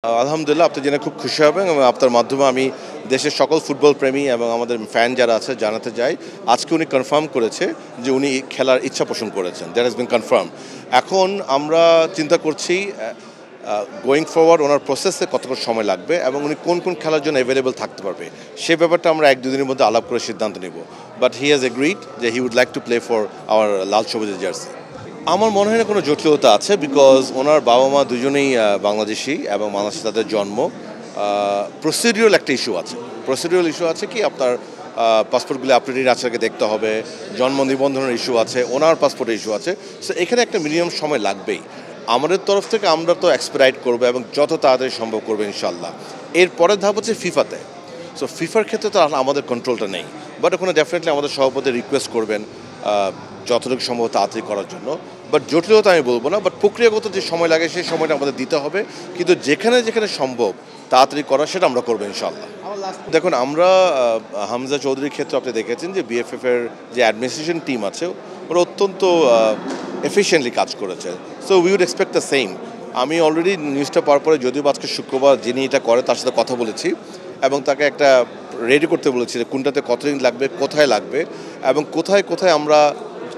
আলহামদুলিল্লাহ আপনি জেনে খুব খুশি হবেন এবং আপনার মাধ্যমে আমি দেশের সকল ফুটবল প্রেমী এবং আমাদের ফ্যান যারা আছে জানাতে চাই আজকে উনি কনফার্ম করেছে যে উনি খেলার ইচ্ছা পোষণ করেছেন। That has been confirm. এখন আমরা চিন্তা করছি গোয়িং ফরওয়ার্ড ওনার প্রসেসে কতক্ষণ সময় লাগবে এবং উনি কোন কোন খেলার জন্য অ্যাভেলেবল থাকতে পারবে সে ব্যাপারটা আমরা এক দুদিনের মধ্যে আলাপ করে সিদ্ধান্ত নেব। বাট হি হ্যাজ এগ্রিড যে he would like to play for our লাল সবুজের জার্সি। আমার মনে হয় না কোনো জটিলতা আছে, বিকজ ওনার বাবা মা দুজনেই বাংলাদেশি এবং বাংলাদেশে তাদের জন্ম। প্রসিডিউরাল একটা ইস্যু আছে। প্রসিডিউরাল ইস্যু আছে কি আপনার পাসপোর্টগুলো আপডেটেড আছে দেখতে হবে, জন্ম নিবন্ধনের ইস্যু আছে, ওনার পাসপোর্টের ইস্যু আছে। সো এখানে একটা মিনিমাম সময় লাগবেই। আমাদের তরফ থেকে আমরা তো এক্সপেরাইট করবো এবং যত তাড়াতাড়ি সম্ভব করবো ইনশাল্লাহ। এর পরের ধাপ হচ্ছে ফিফাতে। সো ফিফার ক্ষেত্রে তো আমাদের কন্ট্রোলটা নেই, বাট ওখানে ডেফিনেটলি আমাদের সভাপতি রিকোয়েস্ট করবেন যতটুকু সম্ভব তাড়াতাড়ি করার জন্য। বাট জটিলতা আমি বলবো না, বাট প্রক্রিয়াগত যে সময় লাগে সেই সময়টা আমাদের দিতে হবে। কিন্তু যেখানে যেখানে সম্ভব তাড়াতাড়ি করা সেটা আমরা করবো ইনশাল্লাহ। দেখুন, আমরা হামজা চৌধুরীর ক্ষেত্রে আপনি দেখেছেন যে বিএফএফ এর যে অ্যাডমিনিস্ট্রেশন টিম আছে ওরা অত্যন্ত এফিশিয়েন্টলি কাজ করেছে। So we would expect the same. আমি অলরেডি নিউজটা পাওয়ার পরে, যদিও আজকে শুক্রবার, যিনি এটা করে তার সাথে কথা বলেছি এবং তাকে একটা রেডি করতে বলেছি যে কোনটাতে কতদিন লাগবে, কোথায় লাগবে এবং কোথায় কোথায় আমরা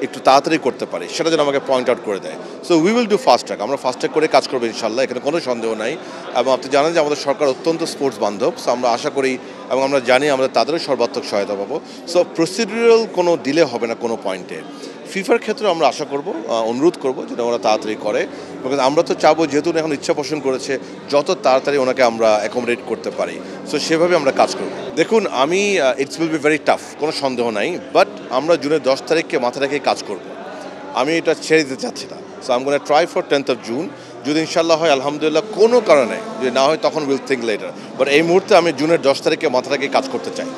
একটু তাড়াতাড়ি করতে পারি সেটা যেন আমাকে পয়েন্ট আউট করে দেয়। So we will do fast track. আমরা ফাস্ট ট্র্যাক করে কাজ করবো ইনশাল্লাহ, এখানে কোনো সন্দেহ নাই। এবং আপনি জানেন যে আমাদের সরকার অত্যন্ত স্পোর্টস বান্ধব। সো আমরা আশা করি এবং আমরা জানি আমরা তাদেরও সর্বাত্মক সহায়তা পাবো। সো প্রসিডিউরাল কোনো ডিলে হবে না কোনো পয়েন্টে। ফিফার ক্ষেত্রে আমরা আশা করব, অনুরোধ করব যেন ওরা তাড়াতাড়ি করে, বিকজ আমরা তো চাবো যেহেতু এখন ইচ্ছা পোষণ করেছে যত তাড়াতাড়ি ওনাকে আমরা অ্যাকোমোডেট করতে পারি। সো সেভাবে আমরা কাজ করব। দেখুন, আমি it's will be very tough, কোনো সন্দেহ নাই, বাট আমরা জুনের 10 তারিখকে মাথা রেখেই কাজ করব। আমি এটা ছেড়ে দিতে চাচ্ছি না। So I am gonna try for 10th of June। যদি ইনশাল্লাহ হয় আলহামদুলিল্লাহ, কোনো কারণে যদি না হয় তখন উইল থিঙ্ক লেটার। বাট এই মুহূর্তে আমি জুনের 10 তারিখে মাথা রেখেই কাজ করতে চাই।